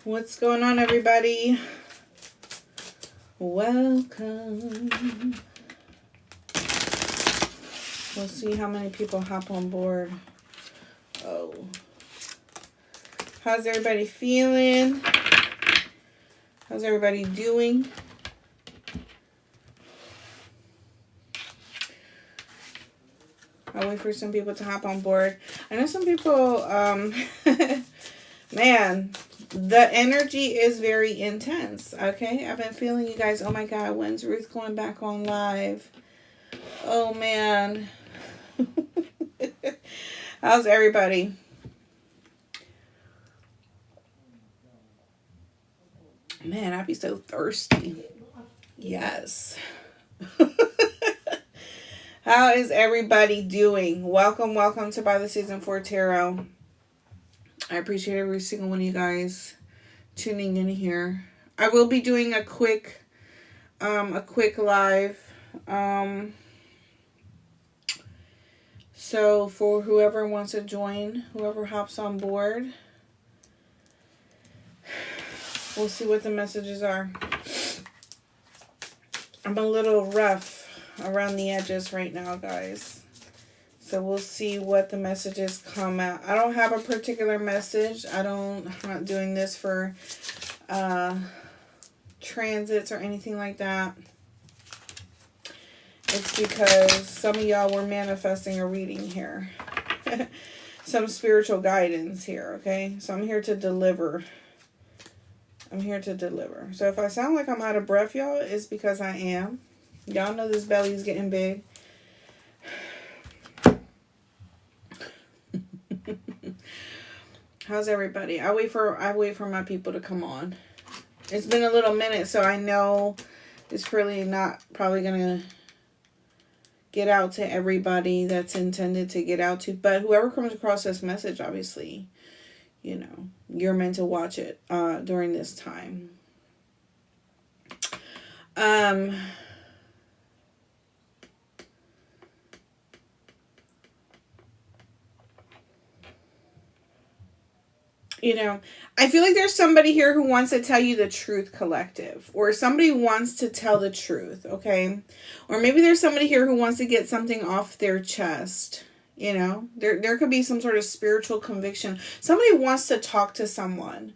What's going on, everybody? Welcome. We'll see how many people hop on board. Oh. How's everybody feeling? How's everybody doing? I'll wait for some people to hop on board. I know some people, man, the energy is very intense, okay? I've been feeling you guys, oh my God, when's Ruth going back on live? Oh, man. How's everybody? Man, I'd be so thirsty. Yes. How is everybody doing? Welcome to By the Season 4 Tarot. I appreciate every single one of you guys tuning in here. I will be doing a quick live. So for whoever wants to join, whoever hops on board, we'll see what the messages are. I'm a little rough around the edges right now, guys. So we'll see what the messages come out. I don't have a particular message. I'm not doing this for transits or anything like that. It's because some of y'all were manifesting a reading here. Some spiritual guidance here, okay? So I'm here to deliver. So if I sound like I'm out of breath, y'all, it's because I am. Y'all know this belly's getting big. How's everybody? I wait for my people to come on. It's been a little minute, so I know it's probably gonna get out to everybody that's intended to get out to. But whoever comes across this message, obviously, you know, you're meant to watch it during this time. You know, I feel like there's somebody here who wants to tell you the truth, collective. Or somebody wants to tell the truth, okay? Or maybe there's somebody here who wants to get something off their chest. You know, there could be some sort of spiritual conviction. Somebody wants to talk to someone.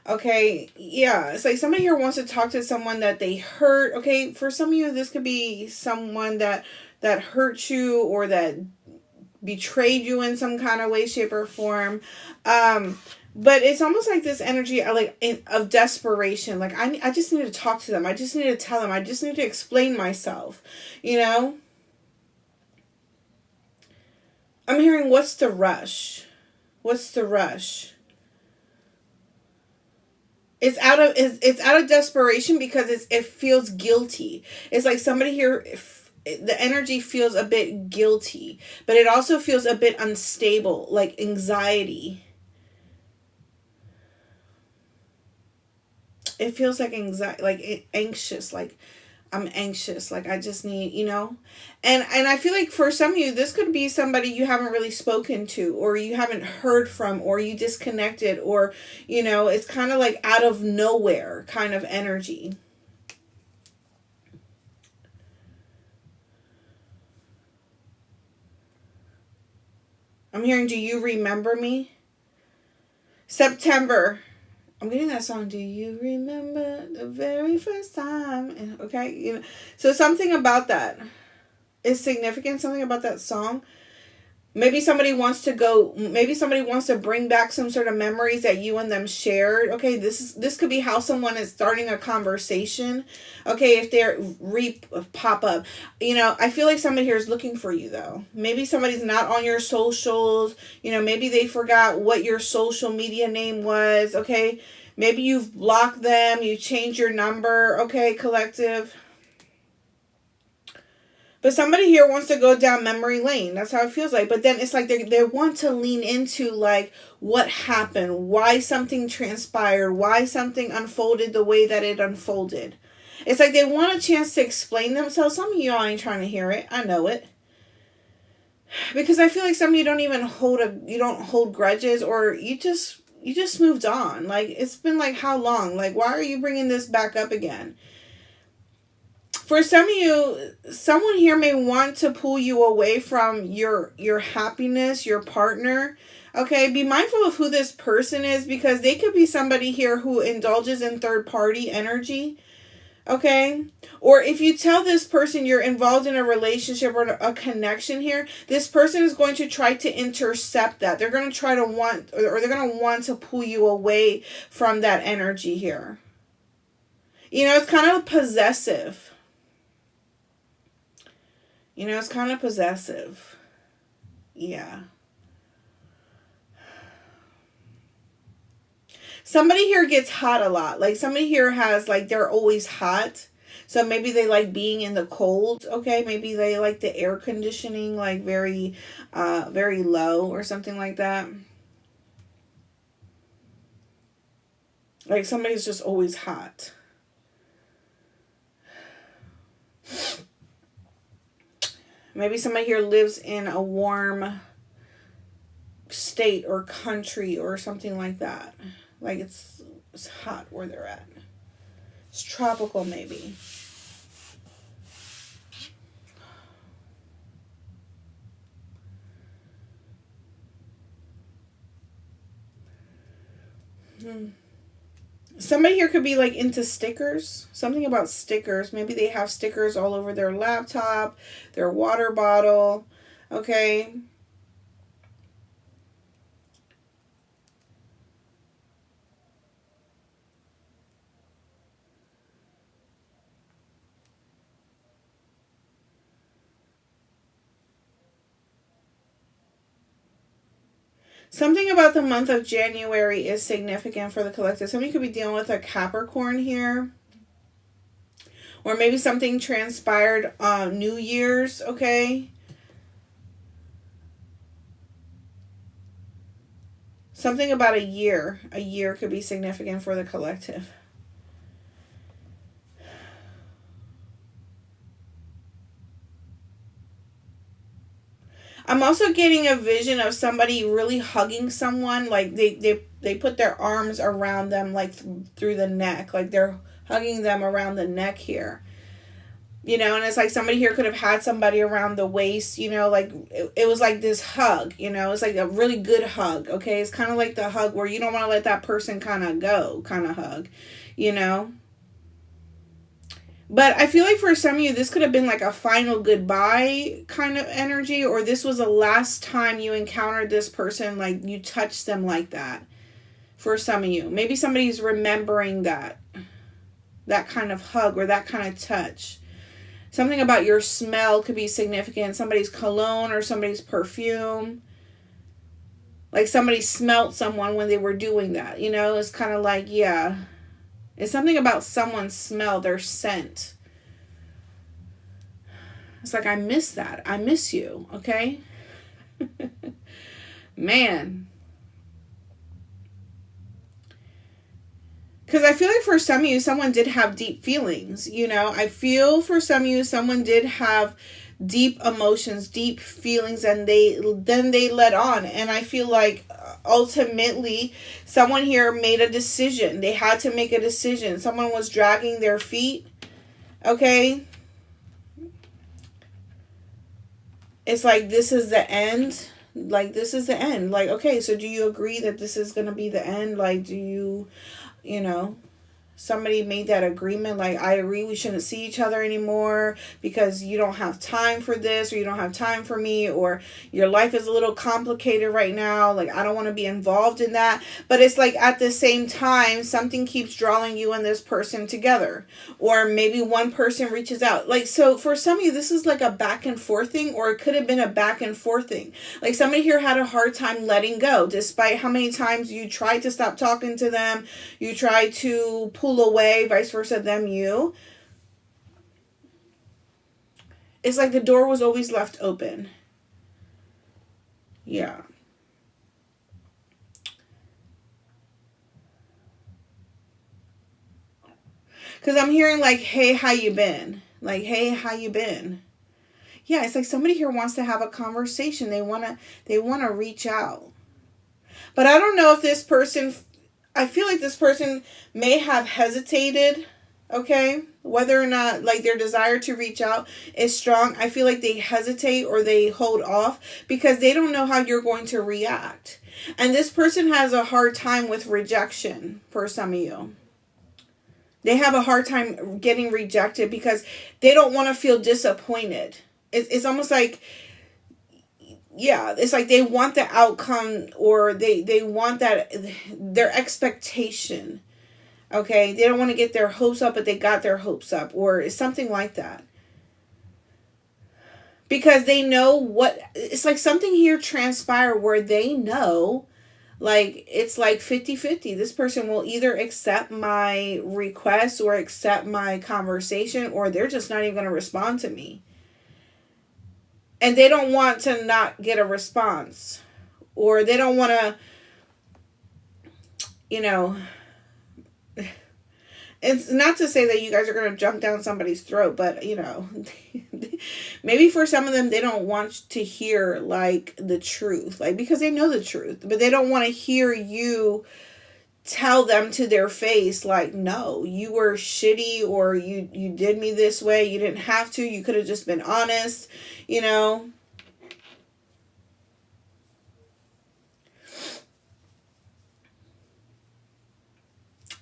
Okay, yeah, it's like somebody here wants to talk to someone that they hurt. Okay, for some of you, this could be someone that hurt you or that betrayed you in some kind of way, shape, or form. But it's almost like this energy of desperation. Like, I just need to talk to them. I just need to tell them. I just need to explain myself. You know? I'm hearing, what's the rush? What's the rush? It's out of desperation because it feels guilty. It's like somebody here, the energy feels a bit guilty. But it also feels a bit unstable, like anxiety. It feels like anxiety, like anxious, like I'm anxious, like I just need, you know. And I feel like for some of you, this could be somebody you haven't really spoken to, or you haven't heard from, or you disconnected, or, you know, it's kind of like out of nowhere kind of energy. I'm hearing, do you remember me? September. I'm getting that song, do you remember the very first time? Okay, you know, so something about that is significant, something about that song. Maybe somebody wants to bring back some sort of memories that you and them shared. Okay, this could be how someone is starting a conversation. Okay, if they're pop up. You know, I feel like somebody here is looking for you, though. Maybe somebody's not on your socials. You know, maybe they forgot what your social media name was. Okay, maybe you've blocked them. You changed your number. Okay, collective. But somebody here wants to go down memory lane. That's how it feels like. But then it's like they want to lean into, like, what happened, why something transpired, why something unfolded the way that it unfolded. It's like they want a chance to explain themselves. Some of y'all ain't trying to hear it. I know it. Because I feel like some of you don't even hold grudges, or you just, You just moved on. Like, it's been like how long? Like, why are you bringing this back up again? For some of you, someone here may want to pull you away from your happiness, your partner. Okay, be mindful of who this person is, because they could be somebody here who indulges in third party energy. Okay, or if you tell this person you're involved in a relationship or a connection here, this person is going to try to intercept that. They're going to try to want, or they're going to want to pull you away from that energy here. You know, it's kind of possessive. You know, it's kind of possessive. Yeah. Somebody here gets hot a lot. Like, somebody here has, like, they're always hot. So maybe they like being in the cold, okay? Maybe they like the air conditioning, like, very low or something like that. Like, somebody's just always hot. Maybe somebody here lives in a warm state or country or something like that. Like, it's hot where they're at. It's tropical, maybe. Somebody here could be like into stickers. Something about stickers. Maybe they have stickers all over their laptop, their water bottle. Okay. Something about the month of January is significant for the collective. Somebody could be dealing with a Capricorn here. Or maybe something transpired on New Year's, okay? Something about a year. A year could be significant for the collective. I'm also getting a vision of somebody really hugging someone. Like, they put their arms around them, like, through the neck. Like, they're hugging them around the neck here. You know, and it's like somebody here could have had somebody around the waist, you know, like, it was like this hug, you know. It's like a really good hug, okay? It's kind of like the hug where you don't want to let that person kind of go, kind of hug, you know. But I feel like for some of you, this could have been like a final goodbye kind of energy, or this was the last time you encountered this person, like you touched them like that. For some of you, maybe somebody's remembering that kind of hug or that kind of touch. Something about your smell could be significant. Somebody's cologne or somebody's perfume. Like somebody smelt someone when they were doing that, you know. It's kind of like, yeah. It's something about someone's smell, their scent. It's like, I miss that. I miss you, okay? Man. Because I feel like for some of you, someone did have deep feelings, you know. I feel for some of you, someone did have deep emotions, deep feelings, and then they let on. And I feel like ultimately someone here made a decision. They had to make a decision. Someone was dragging their feet, okay? It's like, this is the end. Like, this is the end. Like, okay, so do you agree that this is going to be the end? Like, do you know, somebody made that agreement, like, I agree we shouldn't see each other anymore because you don't have time for this, or you don't have time for me, or your life is a little complicated right now, like, I don't want to be involved in that. But it's like, at the same time, something keeps drawing you and this person together, or maybe one person reaches out. Like, so for some of you, this is like a back and forth thing, or it could have been a back and forth thing. Like, somebody here had a hard time letting go, despite how many times you tried to stop talking to them, you tried to pull away, vice versa, them, you. It's like the door was always left open. Yeah. Because I'm hearing like, hey, how you been? Like, hey, how you been? Yeah, it's like somebody here wants to have a conversation. They want to reach out. But I don't know if this person I feel like this person may have hesitated, okay? Whether or not, like, their desire to reach out is strong. I feel like they hesitate or they hold off because they don't know how you're going to react. And this person has a hard time with rejection for some of you. They have a hard time getting rejected because they don't want to feel disappointed. It's almost like, yeah, it's like they want the outcome, or they want that, their expectation. Okay, they don't want to get their hopes up, but they got their hopes up, or it's something like that. Because they know what, it's like something here transpire where they know, like, it's like 50-50. This person will either accept my request or accept my conversation, or they're just not even going to respond to me. And they don't want to not get a response, or they don't want to, you know, it's not to say that you guys are going to jump down somebody's throat, but, you know, maybe for some of them, they don't want to hear, like, the truth, like, because they know the truth, but they don't want to hear you tell them to their face, like, no, you were shitty, or you did me this way, you didn't have to, you could have just been honest, you know.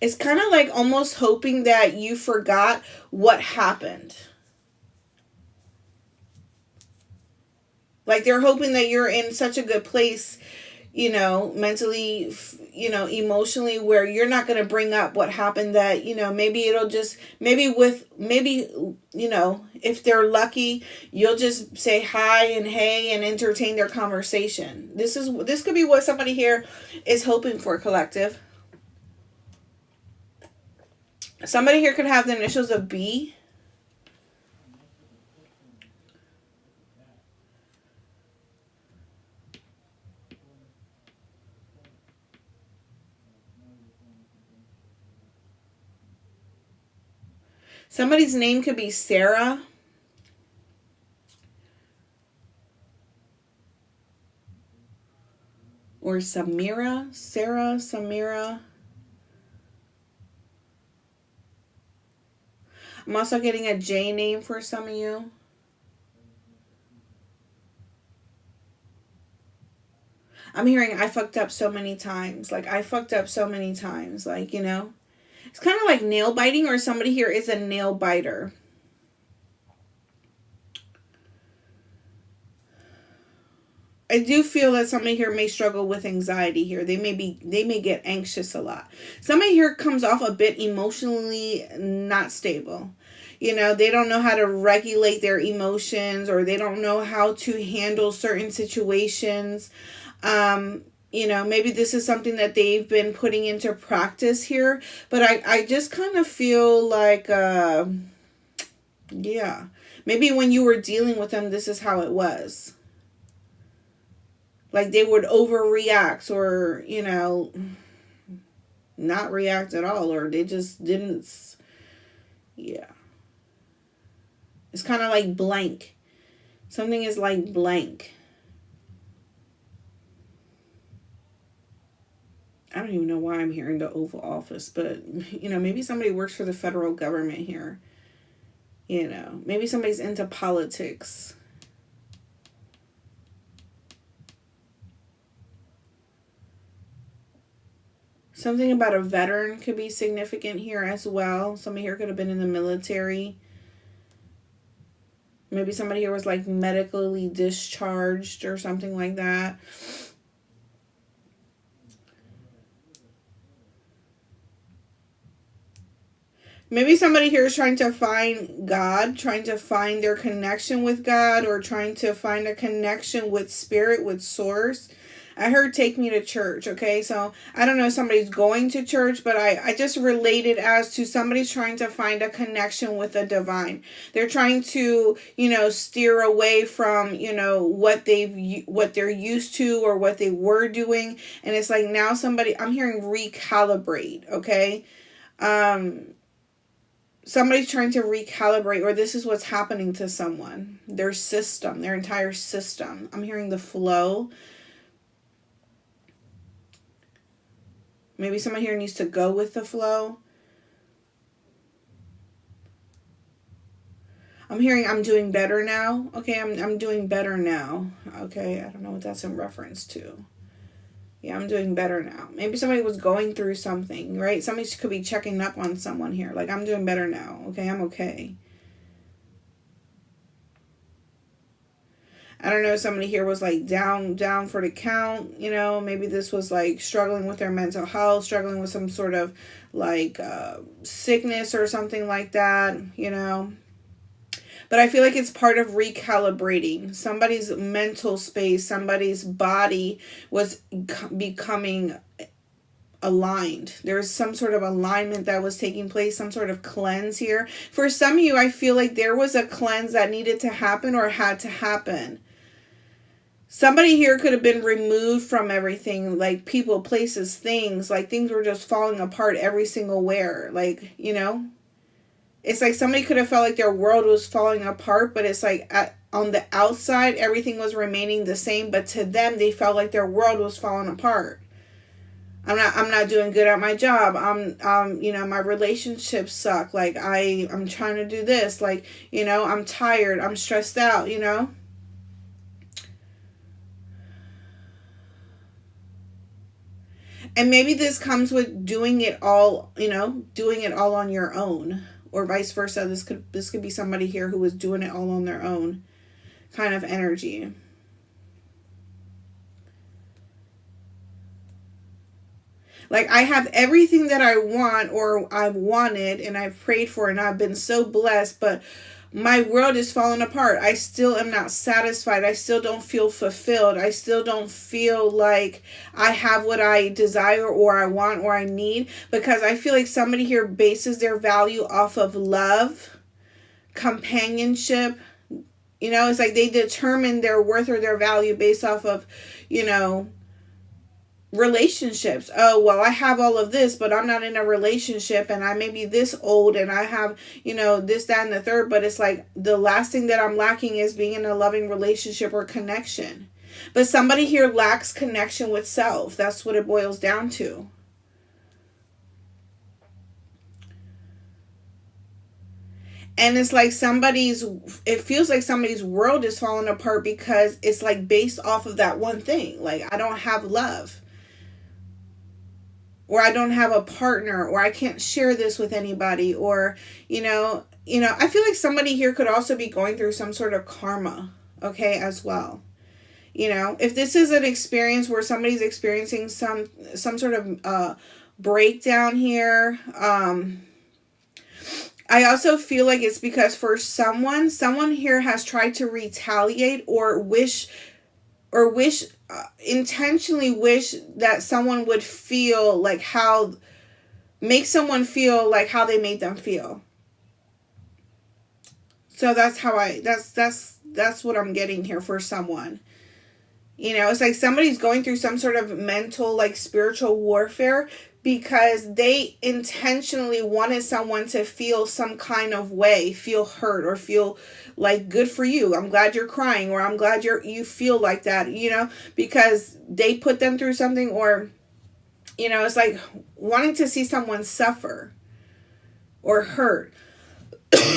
It's kind of like almost hoping that you forgot what happened. Like, they're hoping that you're in such a good place, you know, mentally, you know, emotionally, where you're not going to bring up what happened, that, you know, maybe it'll just, maybe, you know, if they're lucky, you'll just say hi and hey and entertain their conversation. This could be what somebody here is hoping for, collective. Somebody here could have the initials of B. Somebody's name could be Sarah. Or Samira. Sarah, Samira. I'm also getting a J name for some of you. I'm hearing I fucked up so many times. Like, I fucked up so many times. Like, you know. It's kind of like nail biting, or somebody here is a nail biter. I do feel that somebody here may struggle with anxiety here. They may get anxious a lot. Somebody here comes off a bit emotionally not stable. You know, they don't know how to regulate their emotions, or they don't know how to handle certain situations. You know, maybe this is something that they've been putting into practice here. But I just kind of feel like, yeah, maybe when you were dealing with them, this is how it was. Like, they would overreact, or, you know, not react at all, or they just didn't. Yeah. It's kind of like blank. Something is like blank. I don't even know why I'm hearing the Oval Office, but, you know, maybe somebody works for the federal government here. You know, maybe somebody's into politics. Something about a veteran could be significant here as well. Somebody here could have been in the military. Maybe somebody here was like medically discharged or something like that. Maybe somebody here is trying to find God, trying to find their connection with God, or trying to find a connection with spirit, with source. I heard take me to church, okay? So I don't know if somebody's going to church, but I just relate it as to somebody's trying to find a connection with the divine. They're trying to, you know, steer away from, you know, what they're used to or what they were doing. And it's like now somebody, I'm hearing recalibrate, okay? Somebody's trying to recalibrate, or this is what's happening to someone. Their system, their entire system. I'm hearing the flow. Maybe someone here needs to go with the flow. I'm hearing I'm doing better now. Okay, I'm doing better now. Okay, I don't know what that's in reference to. Yeah, I'm doing better now. Maybe somebody was going through something, right? Somebody could be checking up on someone here. Like, I'm doing better now. Okay, I'm okay. I don't know, somebody here was like down for the count, you know, maybe this was like struggling with their mental health, struggling with some sort of like sickness or something like that, you know. But I feel like it's part of recalibrating. Somebody's mental space, somebody's body was becoming aligned. There was some sort of alignment that was taking place, some sort of cleanse here. For some of you, I feel like there was a cleanse that needed to happen or had to happen. Somebody here could have been removed from everything, like people, places, things. Like things were just falling apart every single where. Like, you know, it's like somebody could have felt like their world was falling apart, but it's like on the outside, everything was remaining the same. But to them, they felt like their world was falling apart. I'm not doing good at my job. You know, my relationships suck. Like I'm trying to do this. Like, you know, I'm tired. I'm stressed out, you know. And maybe this comes with doing it all, you know, doing it all on your own, or vice versa. This could be somebody here who was doing it all on their own kind of energy. Like, I have everything that I want or I've wanted and I've prayed for and I've been so blessed, but my world is falling apart. I still am not satisfied. I still don't feel fulfilled. I still don't feel like I have what I desire or I want or I need, because I feel like somebody here bases their value off of love, companionship. You know, it's like they determine their worth or their value based off of, you know, relationships. Oh, well, I have all of this, but I'm not in a relationship, and I may be this old and I have, you know, this, that, and the third, but it's like the last thing that I'm lacking is being in a loving relationship or connection. But somebody here lacks connection with self. That's what it boils down to. And it's like it feels like somebody's world is falling apart because it's like based off of that one thing. Like, I don't have love, or I don't have a partner, or I can't share this with anybody, or, you know, I feel like somebody here could also be going through some sort of karma, okay, as well. You know, if this is an experience where somebody's experiencing some sort of breakdown here, I also feel like it's because for someone here has tried to retaliate or intentionally wish that someone would feel like make someone feel like how they made them feel. So that's what I'm getting here for someone. You know, it's like somebody's going through some sort of mental, like, spiritual warfare because they intentionally wanted someone to feel some kind of way, feel hurt, or feel like, good for you, I'm glad you're crying, or I'm glad you feel like that, you know, because they put them through something, or, you know, it's like wanting to see someone suffer or hurt.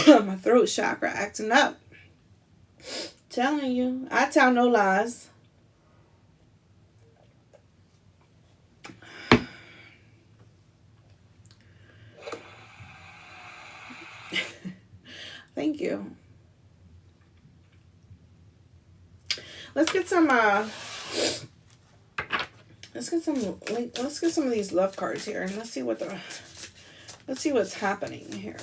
My throat chakra acting up. Telling you, I tell no lies. Thank you. Let's get some of these love cards here, and let's see what's happening here.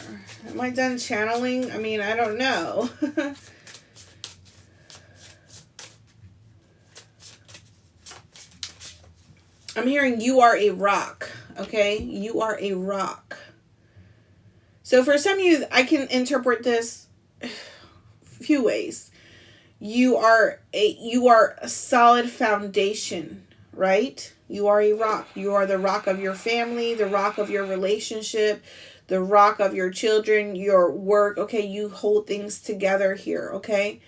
Am I done channeling? I mean, I don't know. I'm hearing you are a rock, okay? You are a rock. So for some of you, I can interpret this a few ways. You are a solid foundation, right? You are a rock. You are the rock of your family, the rock of your relationship, the rock of your children, your work. Okay, you hold things together here, okay?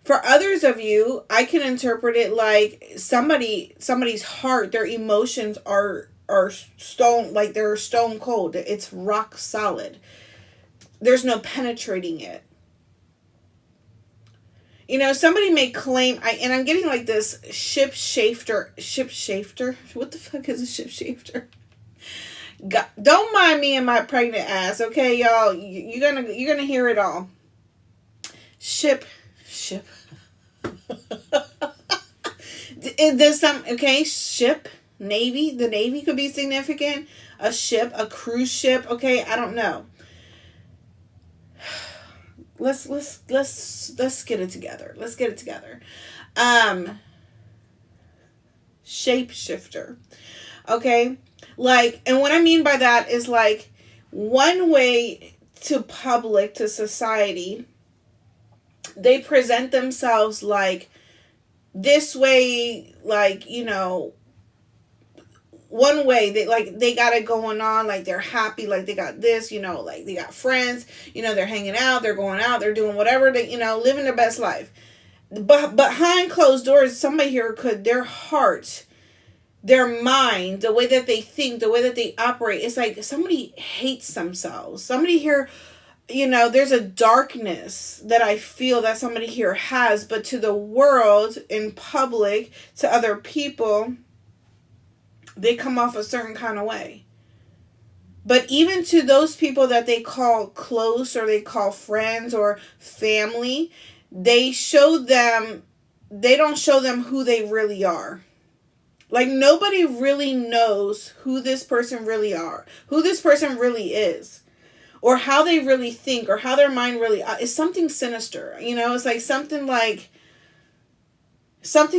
For others of you, I can interpret it like somebody's heart, their emotions are are stone, like they're stone cold. It's rock solid. There's no penetrating it. You know, somebody may claim, and I'm getting like this shapeshifter. What the fuck is a shapeshifter? God, don't mind me and my pregnant ass, okay, y'all. You're gonna hear it all. Ship. There's some, okay, ship, Navy. The Navy could be significant. A ship, a cruise ship. Okay, I don't know. Let's get it together. Let's get it together. Shapeshifter. Okay? Like, and what I mean by that is like one way to public, to society, they present themselves like this way, like, you know, one way they got it going on, like they're happy, like they got this, you know, like they got friends, you know, they're hanging out, they're going out, they're doing whatever, they, you know, living their best life. But behind closed doors, somebody here could, their heart, their mind, the way that they think, the way that they operate, it's like somebody hates themselves. Somebody here, you know, there's a darkness that I feel that somebody here has, but to the world, in public, to other people, they come off a certain kind of way. But even to those people that they call close, or they call friends or family, they don't show them who they really are. Like, nobody really knows who this person really are, who this person really is, or how they really think, or how their mind really is. Something sinister, you know. It's like something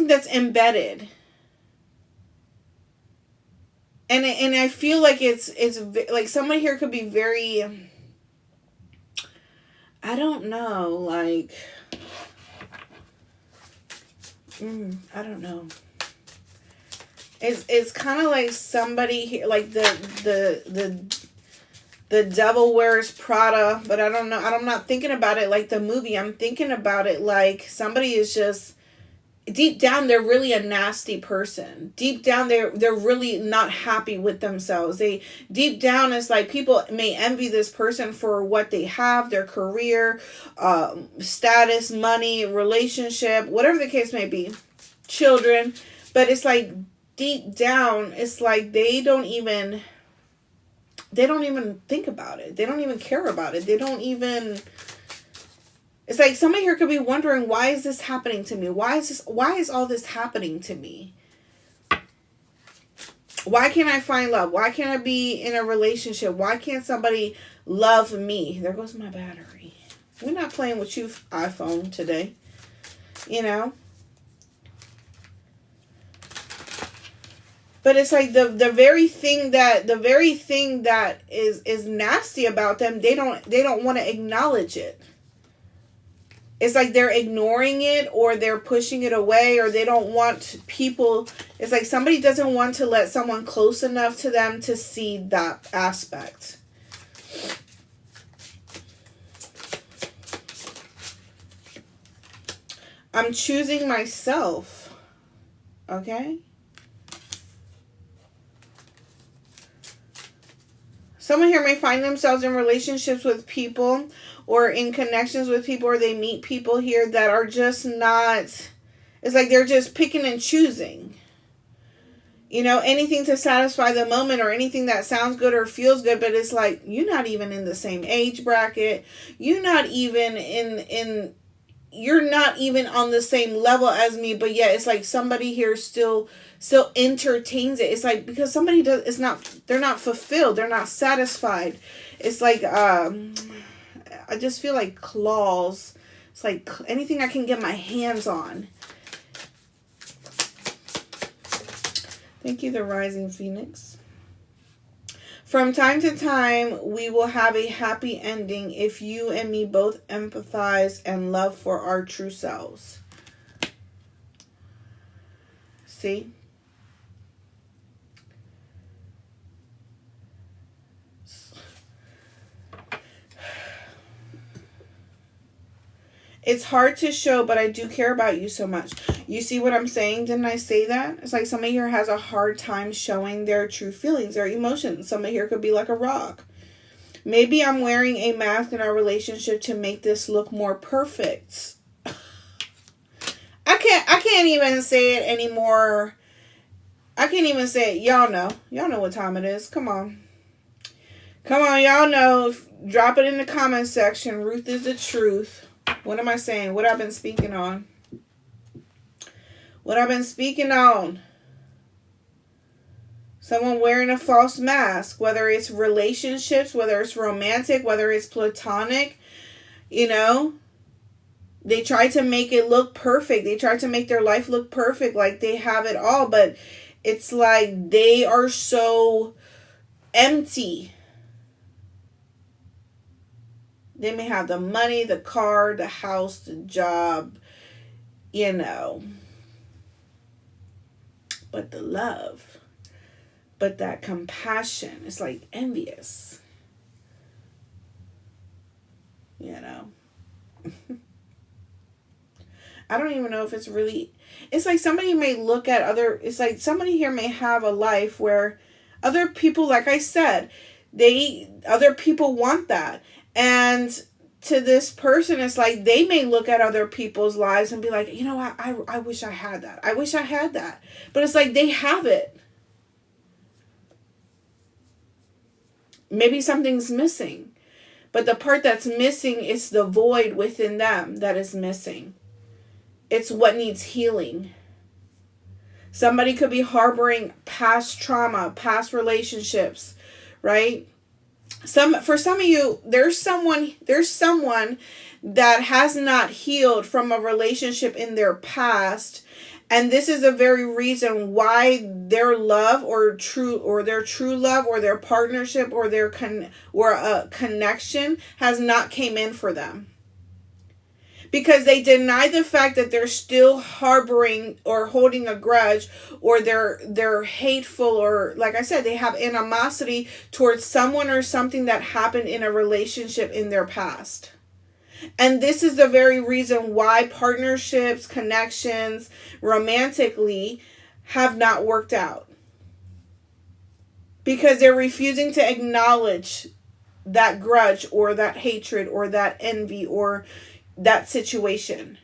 that's embedded. And I feel like it's like someone here could be very, I don't know, like, I don't know. It's kind of like somebody here, like the Devil Wears Prada, but I don't know. I'm not thinking about it like the movie. I'm thinking about it like somebody is just, deep down, they're really a nasty person. Deep down, they're really not happy with themselves. Deep down, it's like people may envy this person for what they have, their career, status, money, relationship, whatever the case may be, children. But it's like deep down, it's like they don't even think about it. They don't even care about it. It's like somebody here could be wondering, why is this happening to me? Why is all this happening to me? Why can't I find love? Why can't I be in a relationship? Why can't somebody love me? There goes my battery. We're not playing with you, iPhone, today. You know? But it's like the very thing that is nasty about them, they don't want to acknowledge it. It's like they're ignoring it, or they're pushing it away, or they don't want people. It's like somebody doesn't want to let someone close enough to them to see that aspect. I'm choosing myself. Okay? Someone here may find themselves in relationships with people, or in connections with people, or they meet people here that are just not, it's like they're just picking and choosing. You know, anything to satisfy the moment, or anything that sounds good or feels good, but it's like, you're not even in the same age bracket. You're not even you're not even on the same level as me, but yet it's like somebody here still entertains it. It's like, because somebody they're not fulfilled, they're not satisfied. It's like, I just feel like claws. It's like anything I can get my hands on. Thank you, the Rising Phoenix. From time to time, we will have a happy ending if you and me both empathize and love for our true selves. See? It's hard to show, but I do care about you so much. You see what I'm saying? Didn't I say that? It's like somebody here has a hard time showing their true feelings, their emotions. Somebody here could be like a rock. Maybe I'm wearing a mask in our relationship to make this look more perfect. I can't even say it anymore. I can't even say it. Y'all know. Y'all know what time it is. Come on. Come on, y'all know. Drop it in the comment section. Ruth is the truth. What am I saying? What I've been speaking on? What I've been speaking on? Someone wearing a false mask, whether it's relationships, whether it's romantic, whether it's platonic, you know, they try to make it look perfect. They try to make their life look perfect, like they have it all, but it's like they are so empty. They may have the money, the car, the house, the job, you know, but the love, but that compassion is like envious, you know. I don't even know if it's really, it's like somebody may look at other, it's like somebody here may have a life where other people, like I said, other people want that. And to this person, it's like they may look at other people's lives and be like, you know, I wish I had that. I wish I had that. But it's like they have it. Maybe something's missing. But the part that's missing is the void within them that is missing. It's what needs healing. Somebody could be harboring past trauma, past relationships, right? For some of you, there's someone that has not healed from a relationship in their past, and this is the very reason why their love or their true love or their partnership or their connection has not came in for them. Because they deny the fact that they're still harboring or holding a grudge, or they're hateful, or like I said, they have animosity towards someone or something that happened in a relationship in their past. And this is the very reason why partnerships, connections, romantically, have not worked out. Because they're refusing to acknowledge that grudge or that hatred or that envy or that situation.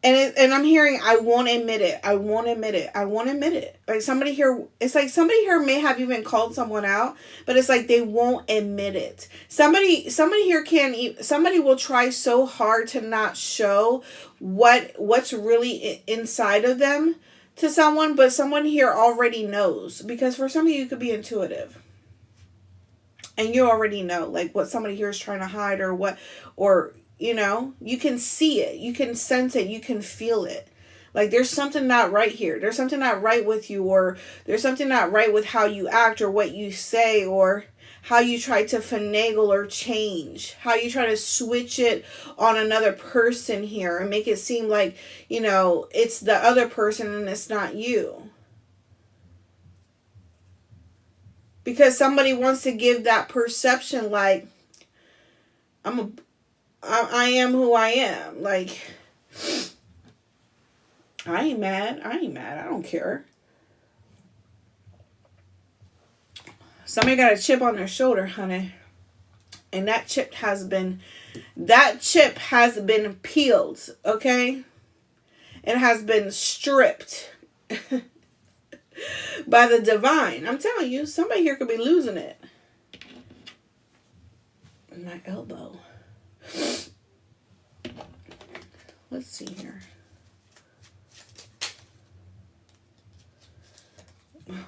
And I'm hearing, I won't admit it. I won't admit it. I won't admit it. Like somebody here, it's like somebody here may have even called someone out, but it's like they won't admit it. Somebody here somebody will try so hard to not show what's really inside of them to someone, but someone here already knows. Because for some of you, you could be intuitive. And you already know, like, what somebody here is trying to hide, or you know, you can see it, you can sense it, you can feel it. Like there's something not right here. There's something not right with you, or there's something not right with how you act or what you say, or how you try to finagle or change, how you try to switch it on another person here and make it seem like, you know, it's the other person and it's not you. Because somebody wants to give that perception like, I am who I am. Like, I ain't mad. I don't care. Somebody got a chip on their shoulder, honey. And that chip has been peeled, okay? It has been stripped by the divine. I'm telling you, somebody here could be losing it. My elbow. Let's see here.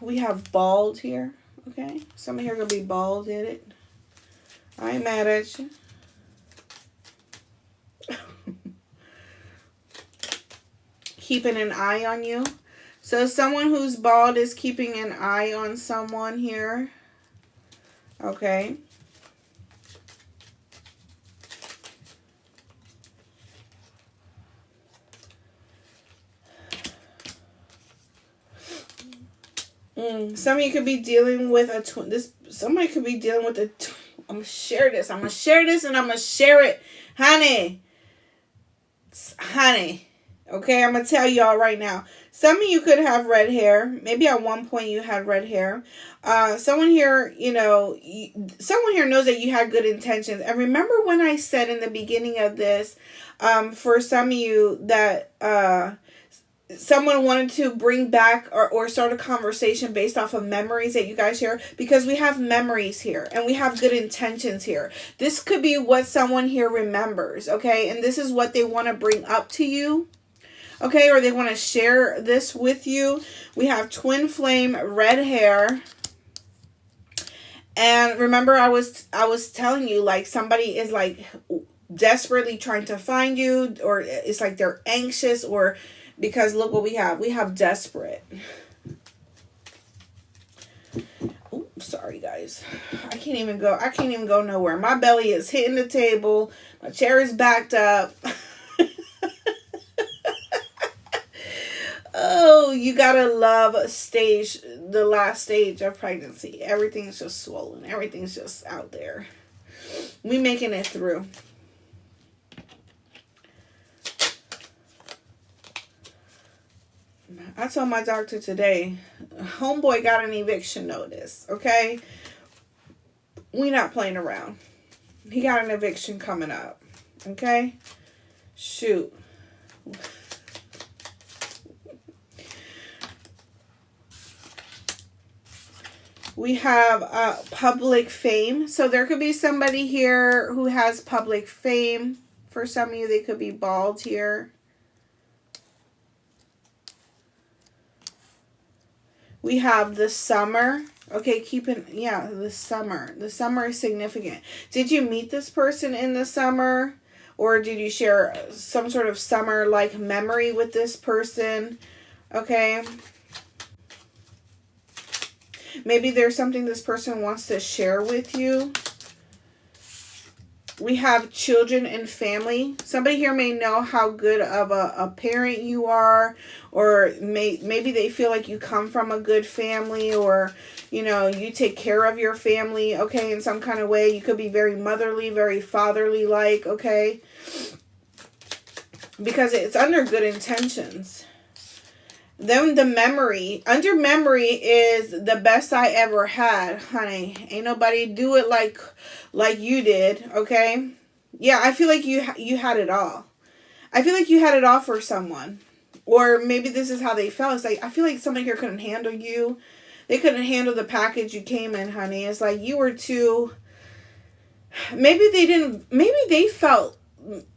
We have bald here, okay? Some here gonna be bald-headed. I ain't mad at you. Keeping an eye on you. So someone who's bald is keeping an eye on someone here. Okay. Some of you could be dealing with a twin. Somebody could be dealing with a. I'm gonna share this. I'm gonna share this, and I'm gonna share it, honey. Honey, okay. I'm gonna tell y'all right now. Some of you could have red hair. Maybe at one point you had red hair. Someone here, someone here knows that you had good intentions. And remember when I said in the beginning of this, for some of you that someone wanted to bring back or start a conversation based off of memories that you guys share, because we have memories here and we have good intentions here. This could be what someone here remembers, okay? And this is what they want to bring up to you, okay? Or they want to share this with you. We have twin flame, red hair. And remember, I was telling you, like, somebody is like desperately trying to find you, or it's like they're anxious, or because look what we have. We have desperate. Oh, sorry guys. I can't even go nowhere. My belly is hitting the table. My chair is backed up. Oh, you gotta love the last stage of pregnancy. Everything's just swollen. Everything's just out there. We making it through. I told my doctor today, homeboy got an eviction notice, okay? We not playing around. He got an eviction coming up, okay? Shoot. We have public fame. So there could be somebody here who has public fame. For some of you, they could be bald here. We have the summer. Okay, the summer. The summer is significant. Did you meet this person in the summer? Or did you share some sort of summer-like memory with this person? Okay. Maybe there's something this person wants to share with you. We have children and family. Somebody here may know how good of a parent you are, or maybe they feel like you come from a good family, or, you take care of your family, okay, in some kind of way. You could be very motherly, very fatherly-like, okay, because it's under good intentions. Then the memory. Under memory is the best I ever had, honey. Ain't nobody do it like you did, okay? Yeah, I feel like you had it all. I feel like you had it all for someone. Or maybe this is how they felt. It's like, I feel like somebody here couldn't handle you. They couldn't handle the package you came in, honey. It's like you were too... Maybe they felt...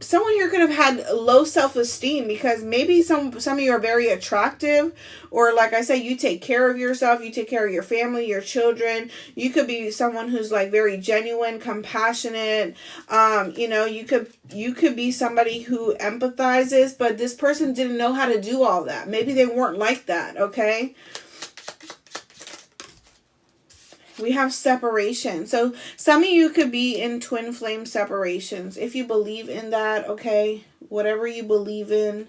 Someone here could have had low self-esteem because maybe some of you are very attractive, or like I said, you take care of yourself, you take care of your family, your children. You could be someone who's like very genuine, compassionate. You could be somebody who empathizes, but this person didn't know how to do all that. Maybe they weren't like that, okay? We have separation. So some of you could be in twin flame separations. If you believe in that, okay, whatever you believe in,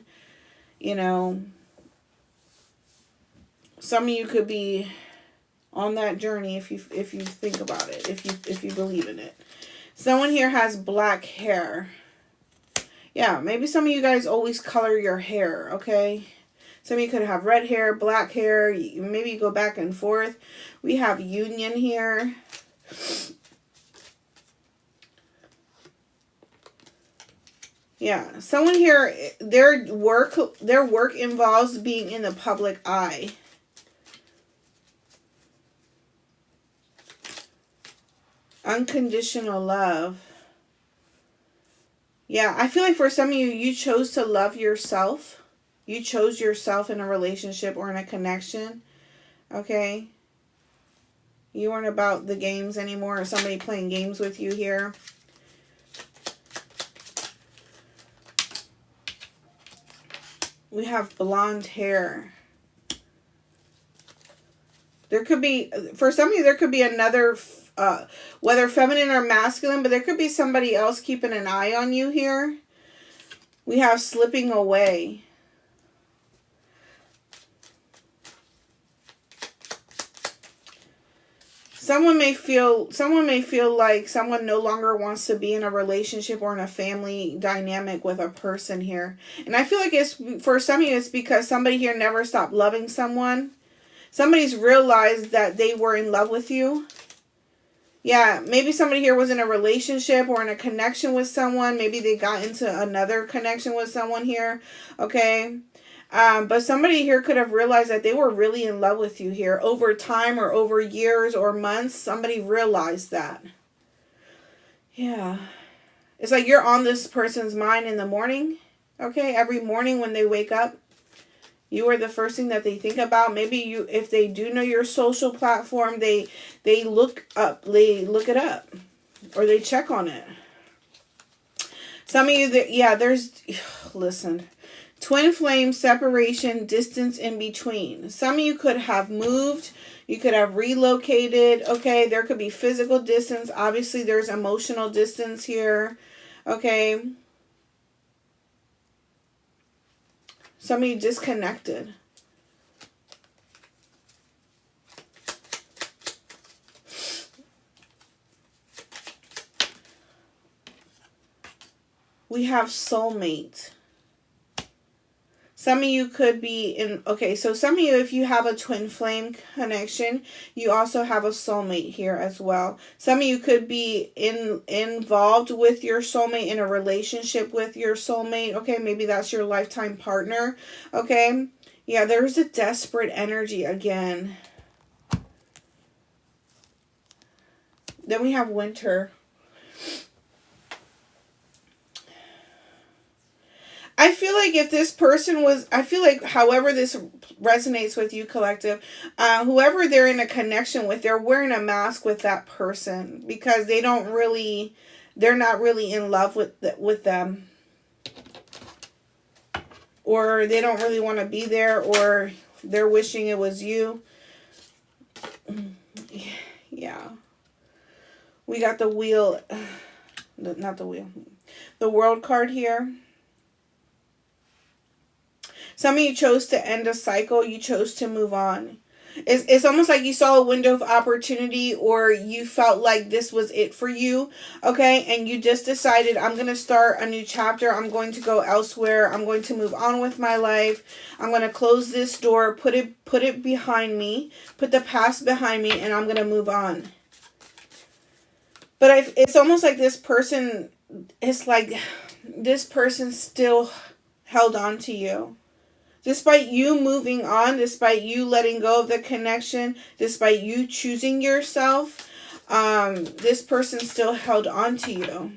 some of you could be on that journey if you think about it, if you believe in it. Someone here has black hair. Yeah, maybe some of you guys always color your hair, okay? Some of you could have red hair, black hair. Maybe you go back and forth. We have union here. Yeah, someone here, their work involves being in the public eye. Unconditional love. Yeah, I feel like for some of you, you chose to love yourself. You chose yourself in a relationship or in a connection, okay? You weren't about the games anymore, or somebody playing games with you here. We have blonde hair. There could be, for some of you, there could be another, whether feminine or masculine, but there could be somebody else keeping an eye on you here. We have slipping away. Someone may feel like someone no longer wants to be in a relationship or in a family dynamic with a person here. And I feel like it's, for some of you, it's because somebody here never stopped loving someone. Somebody's realized that they were in love with you. Yeah, maybe somebody here was in a relationship or in a connection with someone. Maybe they got into another connection with someone here. Okay. But somebody here could have realized that they were really in love with you here over time or over years or months. Somebody realized that. Yeah. It's like you're on this person's mind in the morning. Okay. Every morning when they wake up, you are the first thing that they think about. Maybe you, if they do know your social platform, they look it up, or they check on it. Some of you that, yeah, there's, listen, twin flame, separation, distance in between. Some of you could have moved. You could have relocated. Okay, there could be physical distance. Obviously, there's emotional distance here. Okay. Some of you disconnected. We have soulmate. Some of you could be in, okay, so some of you, if you have a twin flame connection, you also have a soulmate here as well. Some of you could be involved with your soulmate, in a relationship with your soulmate. Okay, maybe that's your lifetime partner. Okay, yeah, there's a desperate energy again. Then we have winter. I feel like if this person was, I feel like however this resonates with you, collective, whoever they're in a connection with, they're wearing a mask with that person because they're not really in love with them. Or they don't really want to be there, or they're wishing it was you. Yeah. We got the wheel, not the wheel, the world card here. Some of you chose to end a cycle. You chose to move on. It's almost like you saw a window of opportunity, or you felt like this was it for you. Okay. And you just decided, I'm going to start a new chapter. I'm going to go elsewhere. I'm going to move on with my life. I'm going to close this door, put it behind me, put the past behind me, and I'm going to move on. But it's almost like this person, it's like this person still held on to you. Despite you moving on, despite you letting go of the connection, despite you choosing yourself, this person still held on to you.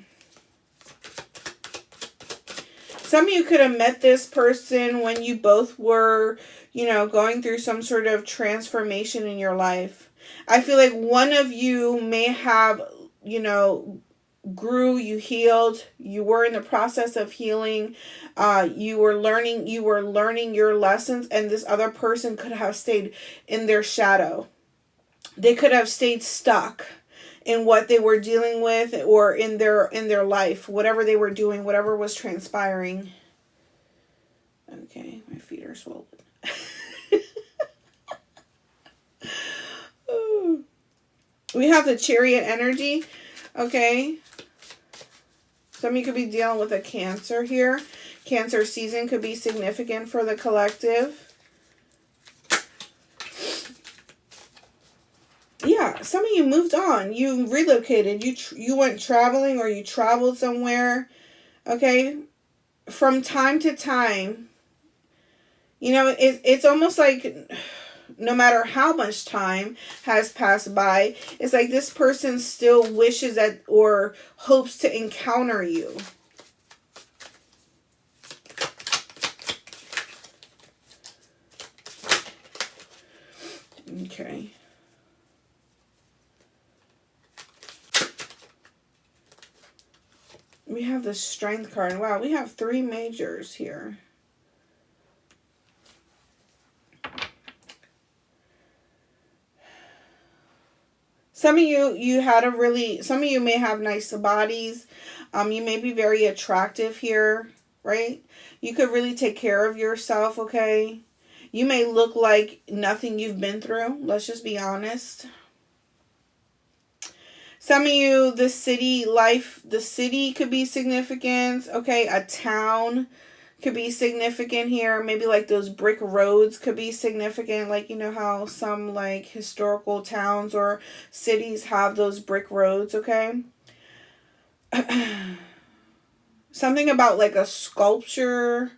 Some of you could have met this person when you both were, going through some sort of transformation in your life. I feel like one of you may have, grew, you healed, you were in the process of healing, you were learning your lessons, and this other person could have stayed in their shadow. They could have stayed stuck in what they were dealing with, or in their life, whatever they were doing, whatever was transpiring. Okay, my feet are swollen. We have the Chariot energy. Okay. Some of you could be dealing with a Cancer here. Cancer season could be significant for the collective. Yeah, some of you moved on. You relocated. You went traveling, or you traveled somewhere. Okay? From time to time. It's almost like no matter how much time has passed by, it's like this person still wishes that, or hopes to encounter you. Okay. We have the Strength card. Wow, we have 3 majors here. Some of you may have nice bodies. You may be very attractive here, right? You could really take care of yourself, okay? You may look like nothing you've been through. Let's just be honest. Some of you, the city life, the city could be significant. Okay, a town could be significant here. Maybe like those brick roads could be significant. Like, you know how some like historical towns or cities have those brick roads, okay? Something about like a sculpture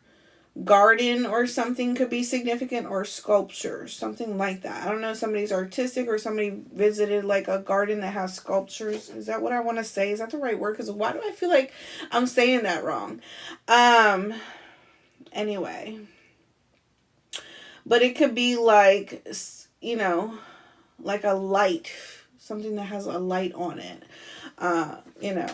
garden or something could be significant, or sculpture, something like that. I don't know if somebody's artistic or somebody visited like a garden that has sculptures. Is that what I want to say? Is that the right word? Because why do I feel like I'm saying that wrong? Anyway, but it could be like, you know, like a light, something that has a light on it. You know,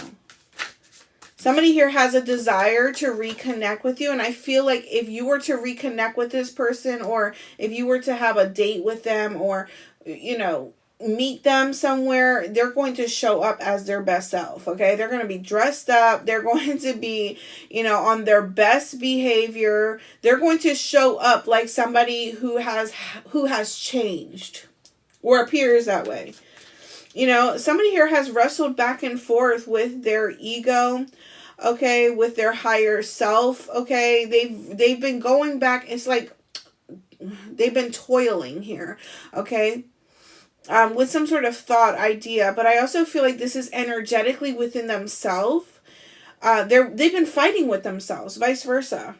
somebody here has a desire to reconnect with you, and I feel like if you were to reconnect with this person, or if you were to have a date with them, or, you know, meet them somewhere, they're going to show up as their best self, okay? They're going to be dressed up. They're going to be, you know, on their best behavior. They're going to show up like somebody who has changed or appears that way. You know, somebody here has wrestled back and forth with their ego, okay, with their higher self, okay? They've been going back. It's like they've been toiling here, okay? With some sort of thought idea, but I also feel like this is energetically within themselves. They've been fighting with themselves, vice versa.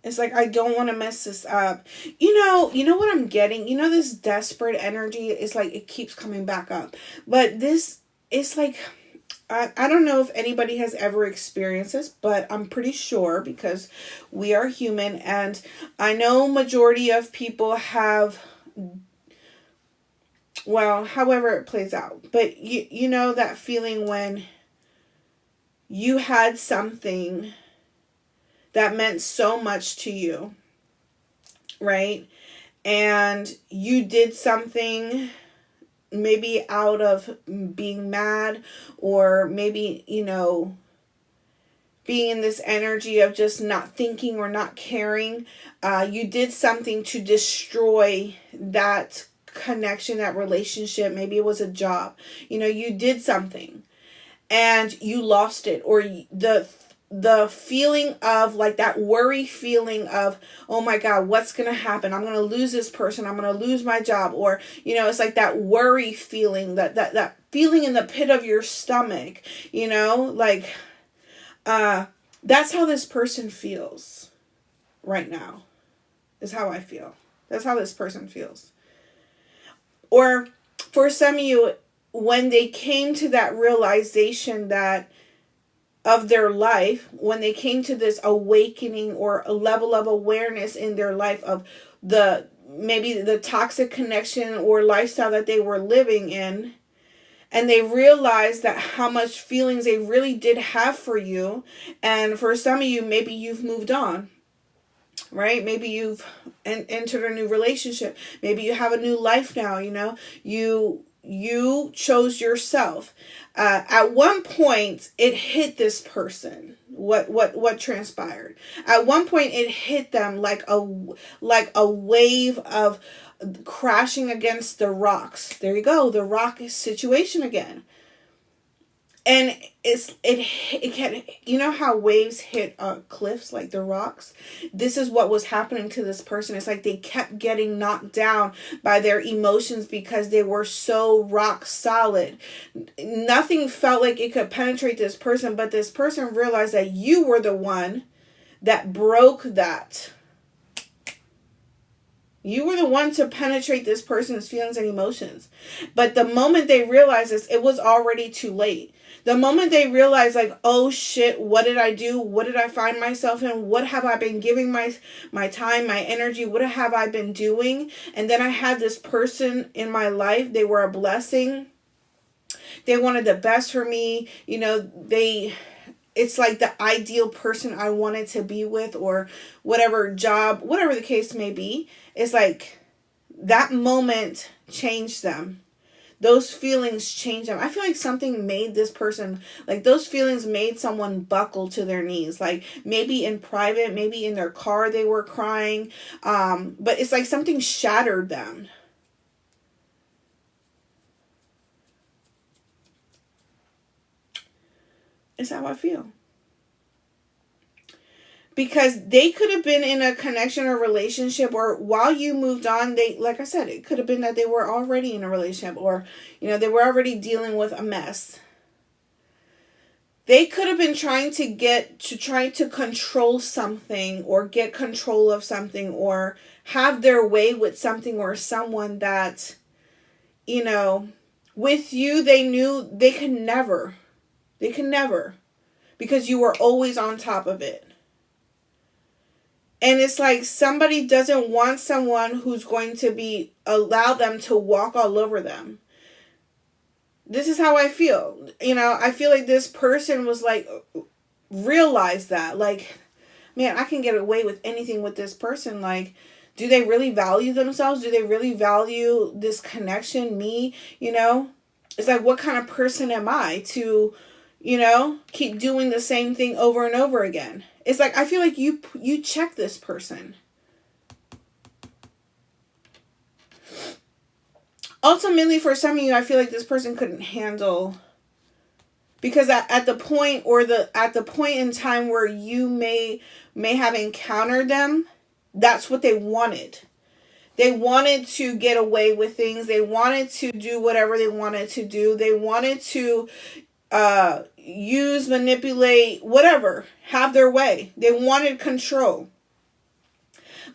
It's like, I don't want to mess this up. You know what I'm getting? You know, this desperate energy is like, it keeps coming back up. But this is like, I don't know if anybody has ever experienced this, but I'm pretty sure, because we are human, and I know majority of people have, well, however it plays out. But you know that feeling when you had something that meant so much to you, right? And you did something maybe out of being mad, or maybe, you know, being in this energy of just not thinking or not caring. You did something to destroy that connection, that relationship. Maybe it was a job. You know, you did something and you lost it, or the feeling of like that worry feeling of, oh my God, what's going to happen? I'm going to lose this person. I'm going to lose my job. Or, you know, it's like that worry feeling, that feeling in the pit of your stomach, you know, like, that's how this person feels right now, is how I feel. That's how this person feels. Or for some of you, when they came to that realization that of their life, when they came to this awakening or a level of awareness in their life of maybe the toxic connection or lifestyle that they were living in, and they realized that how much feelings they really did have for you. And for some of you, maybe you've moved on, right? Maybe you've entered a new relationship. Maybe you have a new life now, you know, you chose yourself. At one point it hit this person, what transpired. At one point it hit them like a wave of crashing against the rocks. There you go, the rock situation again. And it can, you know how waves hit cliffs, like the rocks? This is what was happening to this person. It's like they kept getting knocked down by their emotions because they were so rock solid. Nothing felt like it could penetrate this person, but this person realized that you were the one that broke that. You were the one to penetrate this person's feelings and emotions. But the moment they realized this, it was already too late. The moment they realized, like, oh shit, what did I do? What did I find myself in? What have I been giving my time, my energy? What have I been doing? And then I had this person in my life. They were a blessing. They wanted the best for me. You know, it's like the ideal person I wanted to be with, or whatever job, whatever the case may be. It's like that moment changed them. those feelings changed them. I feel like something made this person, like those feelings made someone buckle to their knees. Like maybe in private, maybe in their car they were crying. But it's like something shattered them. It's how I feel. Because they could have been in a connection or relationship, or while you moved on, they, like I said, it could have been that they were already in a relationship, or, they were already dealing with a mess. They could have been trying to control something, or get control of something, or have their way with something or someone that, with you, they knew they could never, because you were always on top of it. And it's like somebody doesn't want someone who's going to allow them to walk all over them. This is how I feel. I feel like this person was like, realized that. Like, man, I can get away with anything with this person. Like, do they really value themselves? Do they really value this connection, me? It's like, what kind of person am I to, keep doing the same thing over and over again? It's like, I feel like you check this person. Ultimately, for some of you, I feel like this person couldn't handle, because at the point in time where you may have encountered them, that's what they wanted. They wanted to get away with things. They wanted to do whatever they wanted to do. They wanted to use, manipulate, whatever, have their way. They wanted control.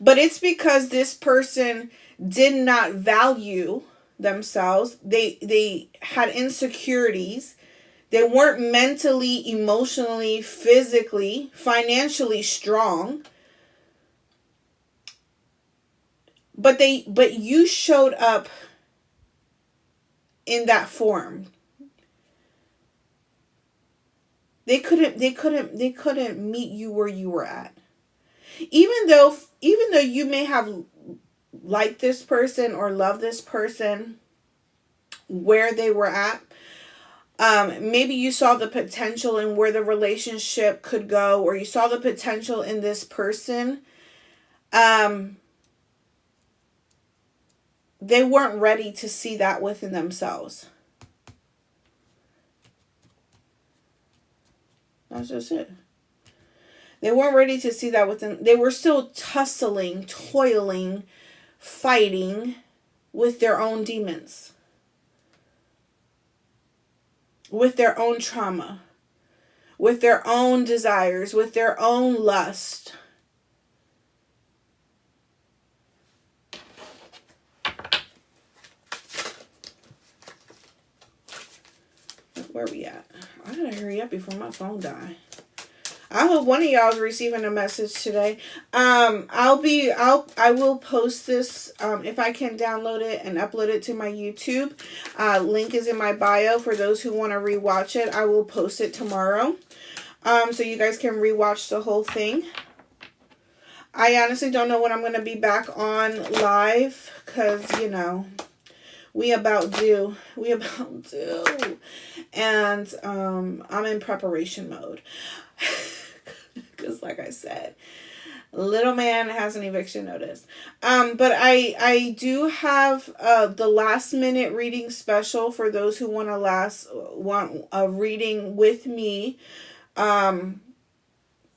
But it's because this person did not value themselves. They had insecurities. They weren't mentally, emotionally, physically, financially strong. But you showed up in that form. They couldn't meet you where you were at. Even though you may have liked this person or loved this person where they were at, maybe you saw the potential in where the relationship could go, or you saw the potential in this person. They weren't ready to see that within themselves. That's just it. They weren't ready to see that within. They were still tussling, toiling, fighting with their own demons, with their own trauma, with their own desires, with their own lust. Where are we at? I gotta hurry up before my phone die. I hope one of y'all is receiving a message today. I will post this if I can download it and upload it to my YouTube. Link is in my bio for those who want to rewatch it. I will post it tomorrow, so you guys can rewatch the whole thing. I honestly don't know when I'm gonna be back on live, because we about do. And I'm in preparation mode. Because like I said, little man has an eviction notice. But I do have the last minute reading special for those who want a reading with me.